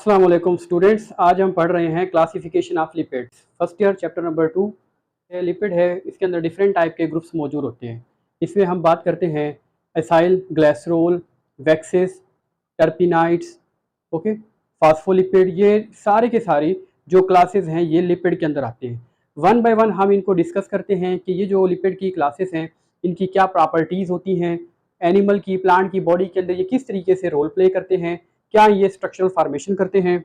अस्सलाम वालेकुम स्टूडेंट्स। आज हम पढ़ रहे हैं classification of lipids. First year chapter number 2 lipid है। इसके अंदर डिफरेंट टाइप के ग्रुप्स मौजूद होते हैं। इसमें हम बात करते हैं acyl, glycerol, waxes, terpenoids, okay, phospholipid. ये सारे के सारी जो क्लासेस हैं ये लिपिड के अंदर आते हैं। वन बाय वन हम इनको डिस्कस करते हैं कि ये जो लिपिड की क्लासेस हैं इनकी क्या प्रॉपर्टीज़ होती हैं, एनिमल की, प्लांट की बॉडी के अंदर ये किस तरीके से रोल प्ले करते हैं, क्या ये स्ट्रक्चरल फॉर्मेशन करते हैं।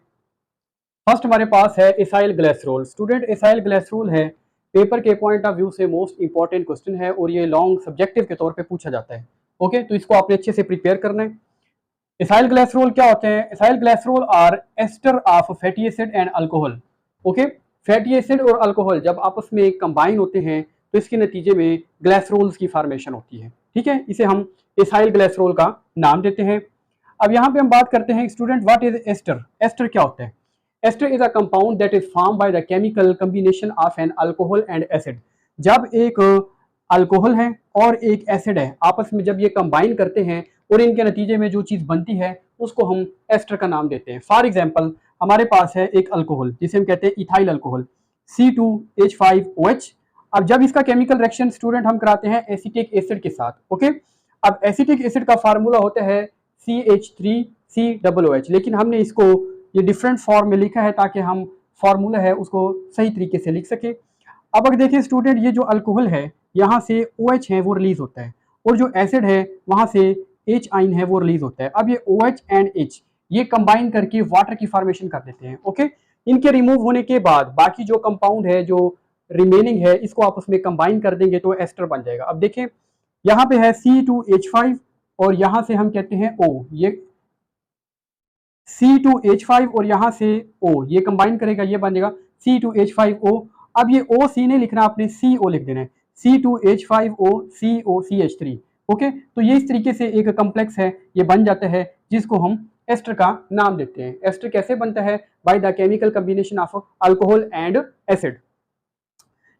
फर्स्ट हमारे पास है acyl glycerol. Student, acyl glycerol है पेपर के पॉइंट ऑफ व्यू से मोस्ट इंपॉर्टेंट क्वेश्चन है और ये लॉन्ग सब्जेक्टिव के तौर पे पूछा जाता है। ओके, तो इसको आपने अच्छे से प्रिपेयर करना है। एसाइल ग्लिसरॉल क्या होते हैं? Acyl glycerol are ester of fatty acid and alcohol. Okay, fatty acid और अल्कोहल जब आपस में कंबाइन होते हैं तो इसके नतीजे में ग्लिसरॉल्स की फॉर्मेशन होती है। ठीक है, इसे हम एसाइल ग्लिसरॉल का नाम देते हैं। अब यहाँ पे हम बात करते हैं student, what is ester? Ester क्या होता है? Ester is a compound that is formed by the chemical combination of an alcohol and acid। जब एक अल्कोहल है और एक एसिड है, आपस में जब ये कंबाइन करते हैं और इनके नतीजे में जो चीज़ बनती है उसको हम एस्टर का नाम देते हैं। फॉर एग्जांपल, हमारे पास है एक अल्कोहल जिसे हम कहते हैं इथाइल अल्कोहल, C2H5OH। अब जब इसका केमिकल रिएक्शन स्टूडेंट हम कराते हैं एसिटिक एसिड के साथ, ओके, अब एसिटिक एसिड का फार्मूला होता है CH3COOH, लेकिन हमने इसको ये डिफरेंट फॉर्म में लिखा है ताकि हम फॉर्मूला है उसको सही तरीके से लिख सके। अब अगर देखिए स्टूडेंट, ये जो अल्कोहल है यहाँ से OH है वो रिलीज होता है और जो एसिड है वहाँ से H आइन है वो रिलीज होता है। अब ये OH एंड H ये कंबाइन करके वाटर की फॉर्मेशन कर देते हैं। ओके, इनके रिमूव होने के बाद बाकी जो कंपाउंड है जो रिमेनिंग है इसको आप उसमें कंबाइन कर देंगे तो एस्टर बन जाएगा। अब देखें यहाँ पे है C2H5 और यहाँ से हम कहते हैं O, ये C2H5 और यहाँ से O ये कंबाइन करेगा, ये बनेगा C2H5O। अब ये OC नहीं लिखना, आपने CO लिख देना है, C2H5O COCH3। ओके, तो ये इस तरीके से एक कम्प्लेक्स है ये बन जाता है जिसको हम एस्टर का नाम देते हैं। एस्टर कैसे बनता है? By the chemical combination of alcohol and acid.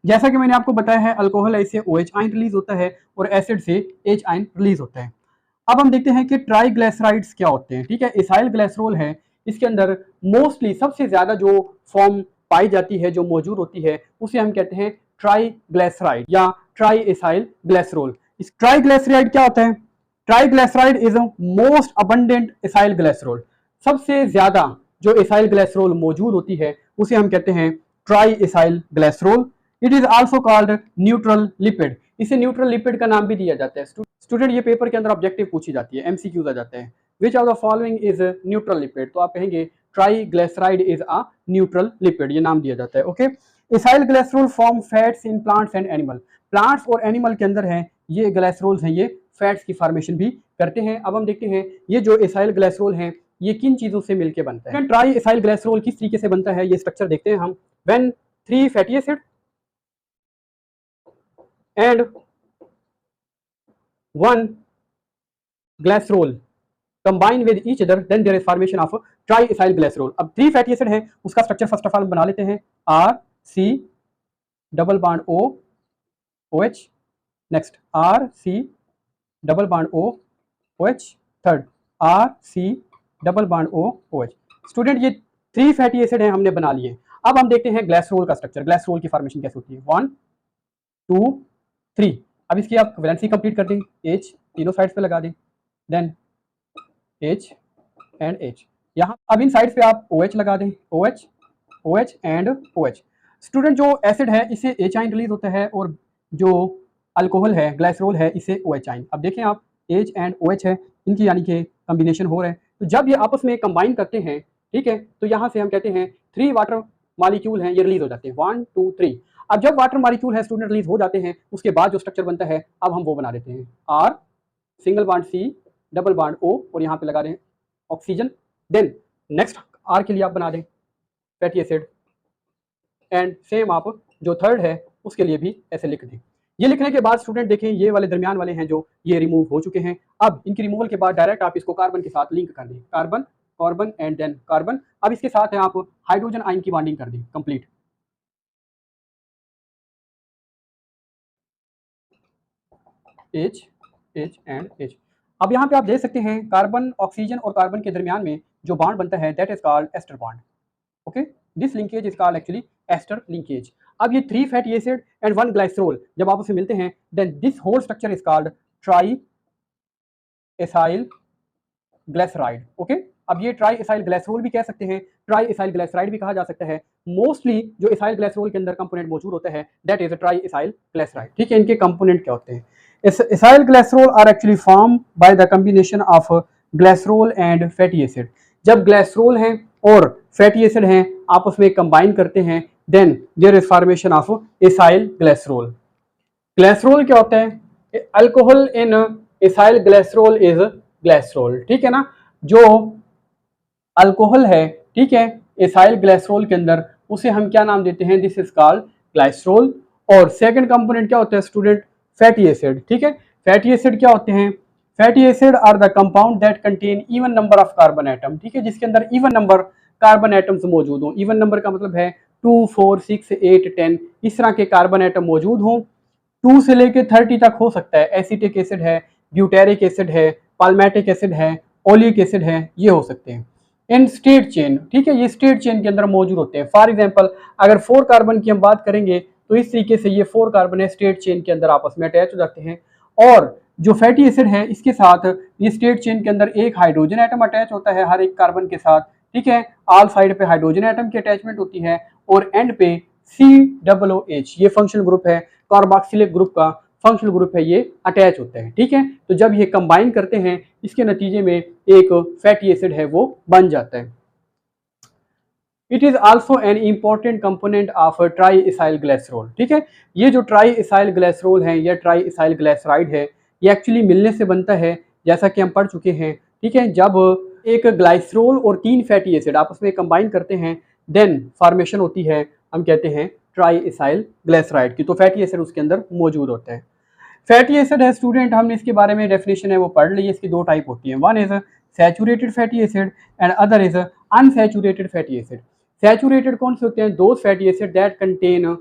जैसा कि मैंने आपको बताया है, अल्कोहल है इससे OH आइन रिलीज होता है और एसिड से H आइन रिलीज होता है। अब हम देखते हैं कि ट्राइग्लिसराइड्स क्या होते हैं। ठीक है, एसाइल ग्लिसरॉल है, इसके अंदर मोस्टली सबसे ज्यादा जो फॉर्म पाई जाती है, जो मौजूद होती है, उसे हम कहते हैं ट्राइग्लिसराइड या ट्राई एसाइल ग्लिसरॉल। इस ट्राइग्लिसराइड क्या होता है? Triglyceride is most abundant acyl glycerol. सबसे ज्यादा जो एसाइल ग्लिसरॉल मौजूद होती है उसे हम कहते हैं try acyl glycerol. It is also called neutral lipid. इसे न्यूट्रल लिपिड का नाम भी दिया जाता है। स्टूडेंट, ये पेपर के अंदर ऑब्जेक्टिव पूछी जाती है, MCQs आ जाते हैं। Which of the following is neutral lipid? तो आप कहेंगे triglyceride is a neutral lipid, ये नाम दिया जाता है। Okay, acyl glycerol form fats in plants and animal. Plants और एनिमल के अंदर है ये ग्लिसरॉल्स हैं, ये फैट्स की फॉर्मेशन भी करते हैं। अब हम देखते हैं ये जो एसाइल ग्लिसरॉल है ये किन चीजों से मिलकर बनता है। ट्राई एसाइल ग्लिसरॉल किस तरीके से बनता है ये स्ट्रक्चर देखते हैं हम। When 3 fatty acid and 1 glycerol combine with each other, then there is formation of triacyl glycerol। अब 3 फैटी एसिड है उसका स्ट्रक्चर फर्स्ट ऑफ ऑल बना लेते हैं, RC double bond O OH, next RC double bond O OH, third RC double bond O OH। Student, ये 3 fatty acid है हमने बना लिए। अब हम देखते हैं ग्लिसरॉल का स्ट्रक्चर, ग्लिसरॉल की फॉर्मेशन कैसे होती है। 1 2 3। अब इसकी आप वैलेंसी कंप्लीट कर दें, H तीनों साइड्स पे लगा दें, देन H एंड H। यहाँ अब इन साइड्स पे आप OH लगा दें, OH OH and OH। Student, जो एसिड है इससे H आइन रिलीज होता है और जो अल्कोहल है, ग्लिसरॉल है, इससे OH आइन। अब देखें आप, H एंड OH है, इनकी यानी कि कम्बिनेशन हो रहा है। तो जब ये आपस में कंबाइन करते हैं, ठीक है, तो यहाँ से हम कहते हैं 3 वाटर मॉलिक्यूल हैं ये रिलीज हो जाते हैं, 1 2 3। अब जब वाटर मॉलिक्यूल है स्टूडेंट रिलीज हो जाते हैं उसके बाद जो स्ट्रक्चर बनता है अब हम वो बना देते हैं, R single bond C double bond O और यहाँ पे लगा दें ऑक्सीजन। देन नेक्स्ट R के लिए आप बना दें फैटी एसिड एंड सेम आप जो थर्ड है उसके लिए भी ऐसे लिख दें। ये लिखने के बाद स्टूडेंट देखें ये वाले दरमियान वाले हैं जो ये रिमूव हो चुके हैं। अब इनकी रिमूवल के बाद डायरेक्ट आप इसको कार्बन के साथ लिंक कर दें, carbon carbon and then carbon. अब इसके साथ है आप हाइड्रोजन आयन की बॉन्डिंग कर दें complete. H H and H। अब यहाँ पे आप देख सकते हैं कार्बन ऑक्सीजन और कार्बन के दरमियान में जो बॉन्ड बनता है that is called ester bond. Okay, this linkage is called actually ester linkage. अब ये 3 फैटी एसिड एंड 1 ग्लाइसरोल जब आपस में मिलते हैं then this whole structure is called tri acyl glyceride. Okay, अब ये ट्राई एसाइल ग्लिसरोल भी कह सकते हैं, ट्राई एसाइल ग्लिसराइड भी कहा जा सकता है। मोस्टली जो एसाइल ग्लिसरोल के अंदर कंपोनेंट मौजूद होता है that is tri acyl glyceride. ठीक है, इनके कंपोनेंट क्या होते हैं? Acyl glycerol are actually form by the combination of glycerol and fatty acid. जब ग्लिसरोल हैं और फैटी एसिड हैं आपस में कंबाइन करते हैं then there is formation of acyl glycerol. Glycerol क्या होता है? Alcohol in acyl glycerol is glycerol. ठीक है ना, जो अल्कोहल है, ठीक है, एसाइल ग्लिसरोल के अंदर उसे हम क्या नाम देते हैं? This is called glycerol. और सेकंड कंपोनेंट क्या होता है स्टूडेंट? Fatty acid. ठीक है, फैटी एसिड क्या होते हैं? Fatty acid are the compound that contain even number of carbon atom. ठीक है, जिसके अंदर इवन नंबर कार्बन एटम्स मौजूद हों। इवन नंबर का मतलब है 2, 4, 6, 8, 10 इस तरह के कार्बन एटम मौजूद हों। 2 से लेकर 30 तक हो सकता है। एसिटिक एसिड है, ब्यूटेरिक एसिड है, पाल्मेटिक एसिड है, ओलिक एसिड है, ये हो सकते हैं इन स्टेट चेन। ठीक है, ये स्टेट चेन के अंदर मौजूद होते हैं। फॉर एग्जांपल अगर 4 कार्बन की हम बात करेंगे तो इस तरीके से ये 4 कार्बन है स्टेट चेन के अंदर आपस में अटैच हो जाते हैं। और जो फैटी एसिड है इसके साथ ये स्टेट चेन के अंदर एक हाइड्रोजन एटम अटैच होता है हर एक कार्बन के साथ। ठीक है, ऑल साइड पे हाइड्रोजन एटम की अटैचमेंट होती है और एंड पे COOH ये फंक्शनल ग्रुप है, कार्बोक्सिलिक ग्रुप का फंक्शनल ग्रुप है, ये अटैच होते हैं। ठीक है, तो जब ये कंबाइन करते हैं इसके नतीजे में एक फैटी एसिड है वो बन जाता है। It is also an important component of try acyl glycerol. ठीक है, ये जो ट्राई एसाइल ग्लिसरोल है या ट्राई एसाइल ग्लिसराइड है ये एक्चुअली मिलने से बनता है जैसा कि हम पढ़ चुके हैं। ठीक है, जब एक ग्लाइसरोल और 3 फैटी एसिड आपस में कंबाइन करते हैं देन फॉर्मेशन होती है, हम कहते हैं ट्राई एसाइल ग्लिसराइड की। तो फैटी एसिड उसके अंदर मौजूद होता है। फैटी एसिड है स्टूडेंट, हमने इसके बारे में डेफिनेशन है वो पढ़ ली है। इसकी 2 टाइप होती है, one is saturated fatty acid and other is unsaturated fatty acid. Saturated कौन से होते हैं? Those fatty acid that contain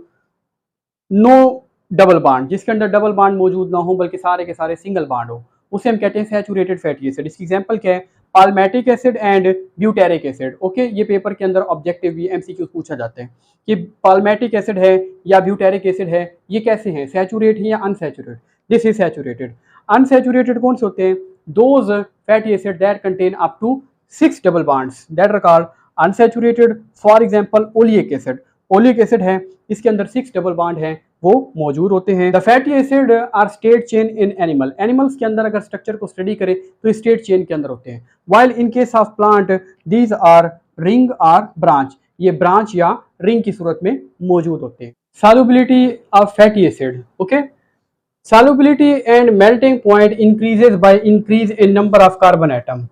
no double bond, जिसके अंदर डबल बॉन्ड मौजूद ना हो बल्कि सारे के सारे सिंगल बॉन्ड हो, उसे हम कहते हैं सैचुरेटेड फैटी एसिड। इसकी एग्जांपल क्या है? Palmitic acid and butyric acid. Okay, ये पेपर के अंदर ऑब्जेक्टिव भी MCQ पूछा जाता है कि पाल्मेटिक एसिड है या ब्यूटेरिक एसिड है ये कैसे हैं, सैचुरेट है या unsaturated? This is saturated. Unsaturated कौन से होते हैं? Those fatty acid that contain up to 6 double bonds that are called unsaturated. For example oleic acid, oleic acid है इसके अंदर 6 डबल बॉन्ड है वो मौजूद होते हैं। The fatty acid are straight chain in animal, animals के अंदर अगर स्ट्रक्चर को स्टडी करें तो स्टेट चेन के अंदर होते हैं। While in case of plant these are ring or branch, ये ब्रांच या रिंग की सूरत में मौजूद होते हैं। Solubility of fatty acid. Okay, solubility and melting point increases by increase in number of carbon atom.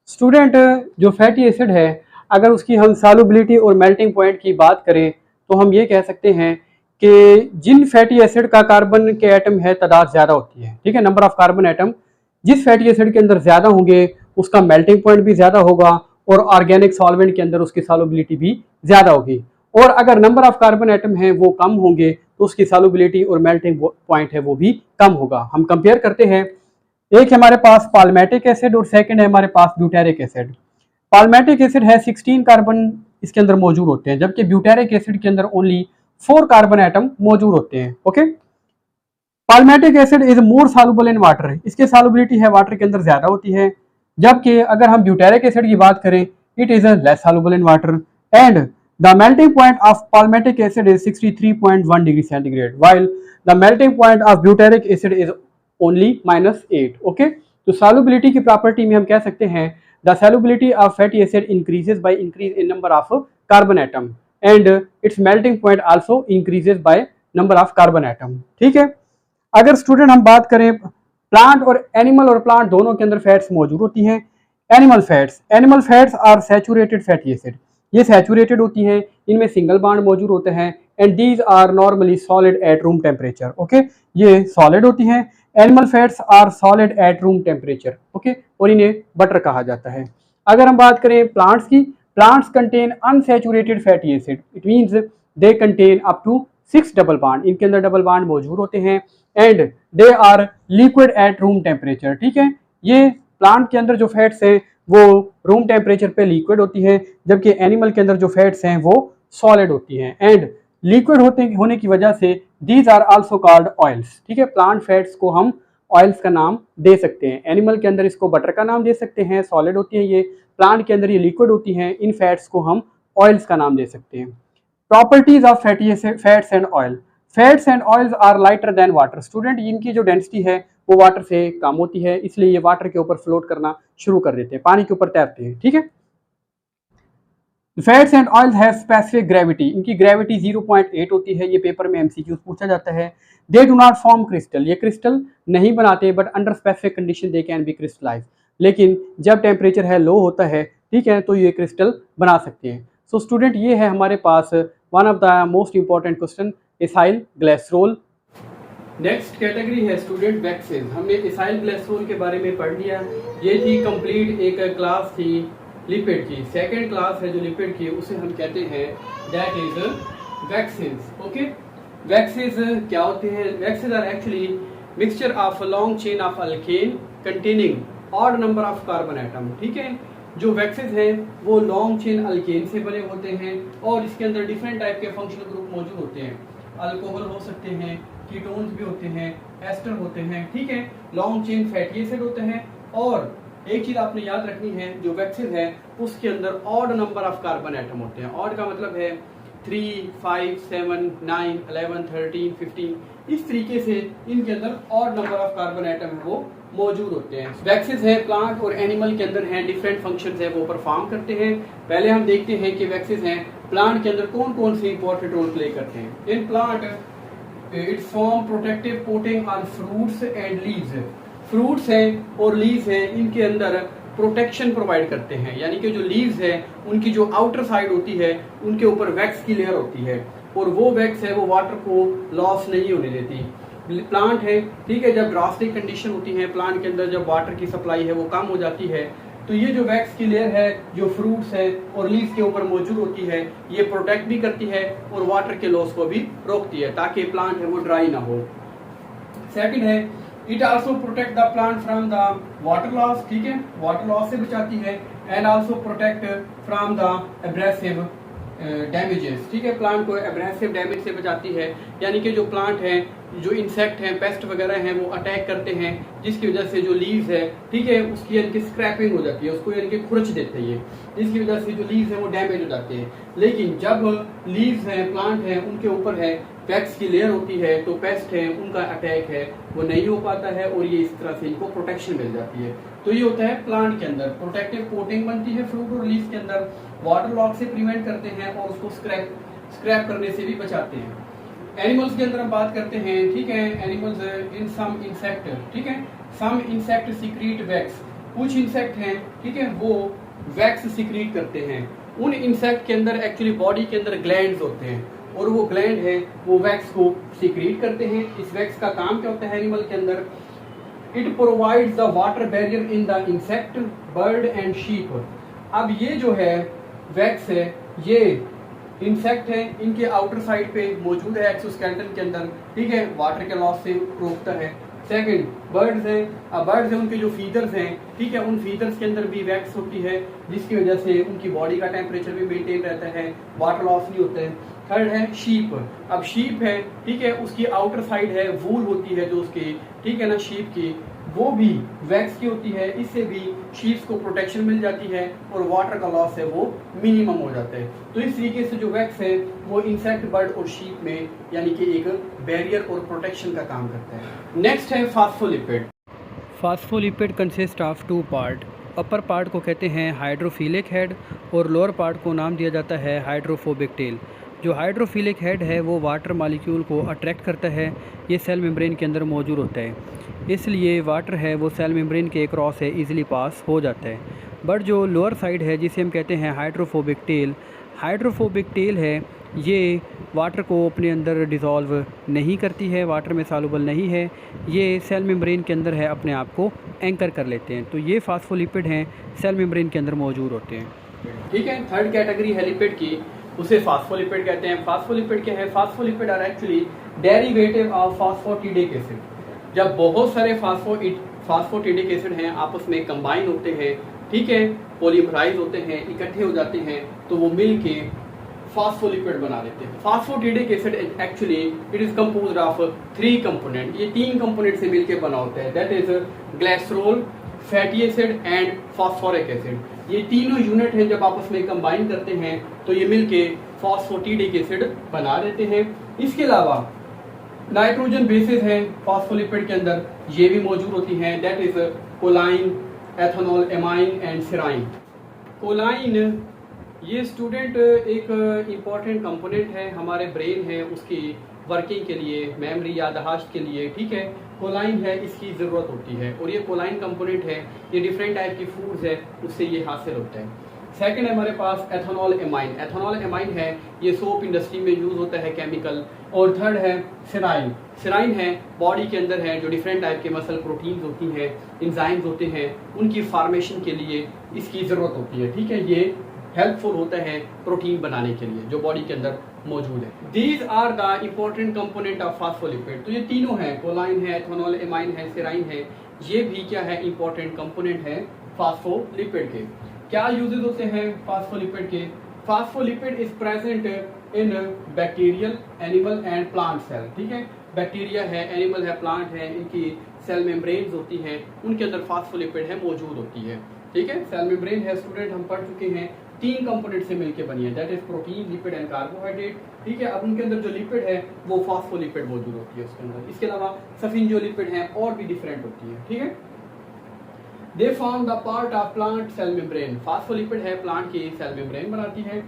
Student, जो फैटी एसिड है अगर उसकी हम सॉल्युबिलिटी और मेल्टिंग पॉइंट की बात करें तो हम ये कह सकते हैं कि जिन फैटी एसिड का कार्बन के एटम है तादाद ज़्यादा होती है। ठीक है, नंबर ऑफ कार्बन एटम जिस फैटी एसिड के अंदर ज़्यादा होंगे उसका मेल्टिंग पॉइंट भी ज़्यादा होगा और ऑर्गेनिक सॉल्वेंट के अंदर उसकी सॉल्युबिलिटी भी ज़्यादा होगी। और अगर नंबर ऑफ कार्बन एटम है वो कम होंगे तो उसकी सॉल्युबिलिटी और मेल्टिंग पॉइंट है वो भी कम होगा। हम कंपेयर करते हैं, एक हमारे पास पाल्मेटिक एसिड और सेकंड है हमारे पास ब्यूटेरिक एसिड। पाल्मेटिक एसिड है 16 कार्बन इसके अंदर मौजूद होते हैं जबकि ब्यूटेरिक एसिड के अंदर ओनली 4 कार्बन एटम मौजूद होते हैं। Okay, palmitic acid is more soluble in water, इसकी सॉल्युबिलिटी है वाटर के अंदर ज्यादा होती है, जबकि अगर हम ब्यूटेरिक एसिड की बात करें it is less soluble in water and the melting point of palmitic acid is 63.1 degree centigrade while the melting point of butyric acid is only -8। Okay, तो सॉल्युबिलिटी की प्रॉपर्टी में हम कह सकते हैं the solubility of fatty acid increases by increase in number of carbon atom and it's melting point also increases by number of carbon atom. ठीक है, अगर स्टूडेंट हम बात करें प्लांट और एनिमल और प्लांट दोनों के अंदर फैट्स मौजूद होती हैं। Animal fats are saturated fatty acid, ये सैचुरेटेड होती हैं, इनमें सिंगल बॉन्ड मौजूद होते हैं and these are normally solid at room temperature. Okay, ये सॉलिड होती हैं। Animal fats are solid at room temperature. Okay, और इन्हें बटर कहा जाता है। अगर हम बात करें प्लांट्स की, plants contain unsaturated fatty acid, it means they contain up to 6 double bond, इनके अंदर डबल बॉन्ड मौजूद होते हैं and they are liquid at room temperature. ठीक है, ये प्लांट के अंदर जो फैट्स हैं वो रूम टेम्परेचर पे लिक्विड होती हैं, जबकि एनिमल के अंदर जो फैट्स हैं वो सॉलिड होती हैं। एंड लिक्विड होने की वजह से these are also called oils. ठीक है, प्लांट फैट्स को हम ऑयल्स का नाम दे सकते हैं। एनिमल के अंदर इसको बटर का नाम दे सकते हैं, सॉलिड होती हैं ये। प्लांट के अंदर ये लिक्विड होती हैं, इन फैट्स को हम ऑयल्स का नाम दे सकते हैं। Properties of fats and oil. Fats and oils are lighter than water. Student, इनकी जो डेंसिटी है वो वाटर से कम होती है, इसलिए ये वाटर के ऊपर फ्लोट करना शुरू कर देते हैं, पानी के ऊपर तैरते हैं। ठीक है, fats and oils have specific gravity. इनकी ग्रेविटी 0.8 होती है, ये पेपर में एमसीक्यूज पूछा जाता है। They do not form crystal. ये क्रिस्टल नहीं बनाते, but under specific condition they can be crystallise. लेकिन जब टेम्परेचर है लो होता है, ठीक है, तो ये क्रिस्टल बना सकते हैं। सो स्टूडेंट, ये है हमारे पास one of the most important question, acyl glycerol. Next category है स्टूडेंट वैक्सेस। हमने एसाइल ग्लिसरॉल के बारे में पढ़ लिया। ये थी कंप्लीट एक क्लास थी लिपिड की। सेकंड क्लास है जो लिपिड की, उसे हम कहते हैं that is waxes. Okay, waxes क्या होते हैं? Waxes are actually mixture of long chain of alkane containing odd number of carbon atom. ठीक है, जो वैक्सेस हैं वो लॉन्ग चेन अल्केन से बने होते हैं और इसके अंदर डिफरेंट टाइप के फंक्शनल ग्रुप मौजूद होते हैं। अल्कोहल हो सकते हैं, कीटोन्स भी होते हैं, एस्टर होते हैं। ठीक है, लॉन्ग चेन फैटी एसिड होते हैं। और एक चीज आपने याद रखनी है, जो वैक्सेस है उसके अंदर odd number of carbon atom होते हैं। ऑड का मतलब है 3, 5, 7, 9, 11, 13, 15, इस तरीके से इनके अंदर odd number of carbon atom है वो मौजूद होते हैं। वैक्सेस है प्लांट और एनिमल के अंदर हैं, डिफरेंट फंक्शंस है वो परफॉर्म करते हैं। पहले हम देखते हैं कि वैक्सेस हैं प्लांट के अंदर कौन कौन से इंपॉर्टेंट रोल प्ले करते हैं। In plant it form protective coating on fruits and leaves. Fruits हैं और लीव्स हैं, इनके अंदर प्रोटेक्शन प्रोवाइड करते हैं, यानी कि जो लीव्स है उनकी जो आउटर साइड होती है उनके ऊपर वैक्स की लेयर होती है और वो वैक्स है वो वाटर को लॉस नहीं होने देती। प्लांट है, ठीक है, जब ड्रास्टिक कंडीशन होती है प्लांट के अंदर, जब वाटर की सप्लाई है वो कम हो जाती है, तो ये जो वैक्स की लेयर है जो फ्रूट्स है और लीव्स के ऊपर मौजूद होती है, ये प्रोटेक्ट भी करती है और वाटर के लॉस को भी रोकती है ताकि प्लांट है वो ड्राई ना हो। सेकंड है it also protect the plant from the water loss. ठीक है, वाटर लॉस से बचाती है। And also protect from the abrasive damages. ठीक है, प्लांट को एब्रेसिव डैमेज से बचाती है, यानी कि जो प्लांट है, जो इंसेक्ट हैं, पेस्ट वगैरह हैं वो अटैक करते हैं, जिसकी वजह से जो लीव्स है, ठीक है, उसकी यानी कि स्क्रैपिंग हो जाती है, उसको यानी कि खुरच देते हैं, जिसकी वजह से जो लीव्स हैं वो डैमेज हो जाते हैं। लेकिन जब लीव्स हैं, प्लांट हैं, उनके ऊपर है वैक्स की लेयर होती है, तो पेस्ट है उनका अटैक है वो नहीं हो पाता है और ये इस तरह से इनको प्रोटेक्शन मिल जाती है। तो ये होता है प्लांट के अंदर प्रोटेक्टिव कोटिंग बनती है फ्रूट और लीव्स के अंदर, वाटर लॉस से प्रिवेंट करते हैं और उसको स्क्रैप करने से भी बचाते हैं। एनिमल्स के अंदर हम बात करते हैं, ठीक है, एनिमल्स इन सम इंसेक्ट, ठीक है, सम इंसेक्ट सीक्रेट वैक्स। कुछ इंसेक्ट हैं, ठीक है, वो वैक्स सीक्रेट करते हैं। उन इंसेक्ट के अंदर एक्चुअली बॉडी के अंदर ग्लैंड्स होते हैं और वो ग्लैंड है वो वैक्स को सीक्रेट करते हैं। इस वैक्स का काम क्या होता है एनिमल के अंदर? It provides the water barrier in the insect, bird and sheep. अब ये जो है वैक्स है, ये इंसेक्ट है, इनके आउटर साइड पे मौजूद है एक्सोस्केलेटन के अंदर, ठीक है, वाटर के लॉस से रोकता है। सेकंड, बर्ड्स हैं, बर्ड्स हैं उनके जो फीदर्स हैं, ठीक है, उन फीदर्स के अंदर भी वैक्स होती है, जिसकी वजह से उनकी बॉडी का टेम्परेचर भी मेंटेन रहता है, वाटर लॉस नहीं होता है। थर्ड है शीप। अब शीप है, ठीक है, उसकी आउटर साइड है वूल होती है जो उसकी, ठीक है ना, शीप की, वो भी वैक्स की होती है, इससे भी शीप्स को प्रोटेक्शन मिल जाती है और वाटर का लॉस है वो मिनिमम हो जाता है। तो इस तरीके से जो वैक्स है वो इंसेक्ट, बर्ड और शीप में यानी कि एक बैरियर और प्रोटेक्शन का काम करता है। नेक्स्ट है phospholipid. Phospholipid consist of 2 part. Upper part को कहते हैं हाइड्रोफिलिक हेड और लोअर पार्ट को नाम दिया जाता है हाइड्रोफोबिक टेल। जो हाइड्रोफिलिक हेड है वो वाटर मॉलिक्यूल को अट्रैक्ट करता है, ये सेल मेम्ब्रेन के अंदर मौजूद होता है, इसलिए वाटर है वो सेल मेम्ब्रेन के क्रॉस है इजीली पास हो जाता है। बट जो लोअर साइड है जिसे हम कहते हैं हाइड्रोफोबिक टेल है, ये वाटर को अपने अंदर डिज़ोल्व नहीं करती है, वाटर में सॉल्युबल नहीं है, ये सेल मेम्ब्रेन के अंदर है अपने आप को एंकर कर लेते हैं। तो ये फास्फोलिपिड हैं, सेल मेम्ब्रेन के अंदर मौजूद होते हैं। ठीक है, थर्ड कैटेगरी है लिपिड की, उसे फास्फोलिपिड कहते हैं। फास्फोलिपिड क्या है? Phospholipid are actually derivative of phosphatidic acid. जब बहुत सारे फास्फोटिडिक एसिड हैं आपस में कंबाइन होते हैं ठीक है, पॉलीमराइज होते हैं, इकट्ठे हो जाते हैं, तो वो मिल के फास्फोलिपिड बना देते हैं। Phosphatidic acid actually it is composed of 3 component, ये 3 कंपोनेंट से मिलके बना होता है, that is glycerol, fatty acid and phosphoric acid. ये तीनों यूनिट हैं, जब आपस में कंबाइन करते हैं तो ये मिलके फास्फोटिडिक एसिड बना देते हैं। इसके अलावा नाइट्रोजन बेसिस हैं फास्फोलिपिड के अंदर, ये भी मौजूद होती हैं, that is कोलाइन, ethanol, amine and सेराइन। कोलाइन ये स्टूडेंट एक इम्पॉर्टेंट कंपोनेंट है, हमारे ब्रेन है उसकी वर्किंग के लिए, मेमोरी याददाश्त के लिए, ठीक है। कोलाइन है, इसकी ज़रूरत होती है, और ये कोलाइन कंपोनेंट है, ये डिफरेंट टाइप की फूड्स है उससे ये हासिल होता है। सेकंड है हमारे पास एथेनॉल एमाइन। एथेनॉल एमाइन है, ये सोप इंडस्ट्री में यूज़ होता है केमिकल। और थर्ड है सेराइन। सेराइन है, बॉडी के अंदर है, जो डिफरेंट टाइप के मसल प्रोटीन्स होती हैं, एंजाइम्स होते हैं, उनकी फार्मेशन के लिए इसकी ज़रूरत होती है, ठीक है। ये हेल्पफुल होता है प्रोटीन बनाने के लिए जो बॉडी के अंदर मौजूद है। These are the important component of phospholipid. तो ये तीनों हैं, कोलाइन है, एथेनॉल एमाइन है, सेराइन है, ये भी क्या है, इंपॉर्टेंट कंपोनेंट है फास्फोलिपिड के। क्या यूजेस होते हैं फास्फोलिपिड के? Phospholipid is present in bacterial, animal and plant cell, ठीक है। बैक्टीरिया है, एनिमल है, प्लांट है, इनकी सेल मेम्ब्रेन्स होती हैं, उनके अंदर फास्फोलिपिड है मौजूद होती है, ठीक है। सेल मेम्ब्रेन है स्टूडेंट, हम पढ़ चुके हैं, 3 कंपोनेंट से मिलकर बनी है, that is protein, lipid and carbohydrate, ठीक है। अब उनके अंदर जो लिपिड है वो फास्फोलिपिड मौजूद होती है उसके अंदर। इसके अलावा सफिंजोलिपिड है और भी डिफरेंट होती है, ठीक है। They form the part of plant cell membrane. Phospholipid है, प्लांट की सेल मेम्ब्रेन बनाती है।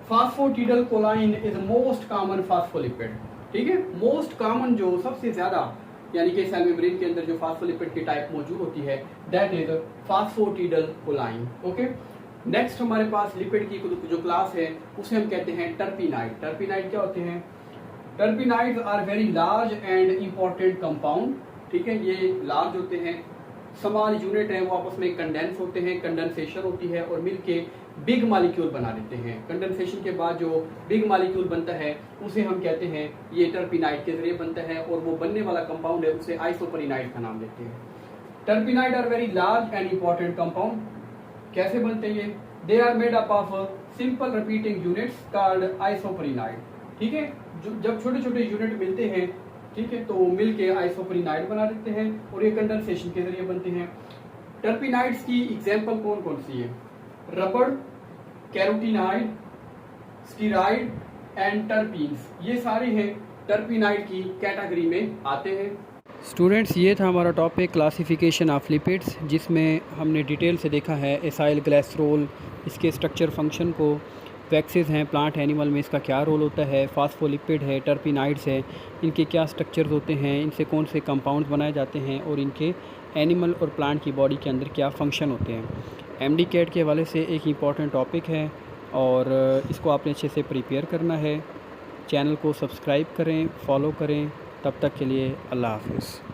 Phosphatidyl choline is most common phospholipid, ठीक है। मोस्ट कॉमन जो सबसे ज्यादा यानी कि सेल मेम्ब्रेन के अंदर जो फास्फोलिपिड की टाइप मौजूद होती है, that is phosphatidyl choline, okay. Next हमारे पास लिपिड की जो क्लास है उसे हम कहते हैं टर्पिनाइड। टर्पिनाइड क्या होते हैं? Terpenoids are very large and important compound, ठीक है। ये लार्ज होते हैं, स्मॉल यूनिट है, वो आपस में कंडेंस होते हैं, कंडेंसेशन होती है और मिलके बिग मॉलिक्यूल बना देते हैं। कंडेंसेशन के बाद जो बिग मॉलिक्यूल बनता है उसे हम कहते हैं ये टर्पिनाइड के जरिए बनता है, और वो बनने वाला कंपाउंड है उसे आइसोपरिनाइड का नाम देते हैं। Terpenoid are very large and important compound. कैसे बनते हैं ये? They are made up of simple repeating units called isoprenoid, ठीक है। जब छोटे छोटे यूनिट मिलते हैं, ठीक है, तो वो मिलके आइसोपरिनाइड बना देते हैं और ये कंडेंसेशन के जरिए बनते हैं। टर्पिनाइड्स की एग्जांपल कौन कौन सी है? रबड़, कैरोटीनाइड, स्टीराइड एंड टर्पीन्स, ये सारे हैं टर्पिनाइड की कैटेगरी में आते हैं। स्टूडेंट्स, ये था हमारा टॉपिक क्लासिफिकेशन ऑफ लिपिड्स, जिसमें हमने डिटेल से देखा है एसाइल ग्लिसरॉल, इसके स्ट्रक्चर फंक्शन को, वैक्सेस हैं प्लांट एनिमल में इसका क्या रोल होता है, फास्फोलिपिड है, टर्पिनाइड्स है, इनके क्या स्ट्रक्चर्स होते हैं, इनसे कौन से कंपाउंड्स बनाए जाते हैं और इनके एनिमल और प्लांट की बॉडी के अंदर क्या फंक्शन होते हैं। एमडी कैट के हवाले से एक इम्पॉर्टेंट टॉपिक है और इसको आपने अच्छे से प्रिपेयर करना है। चैनल को सब्सक्राइब करें, फॉलो करें। तब तक के लिए अल्लाह हाफ़िज़।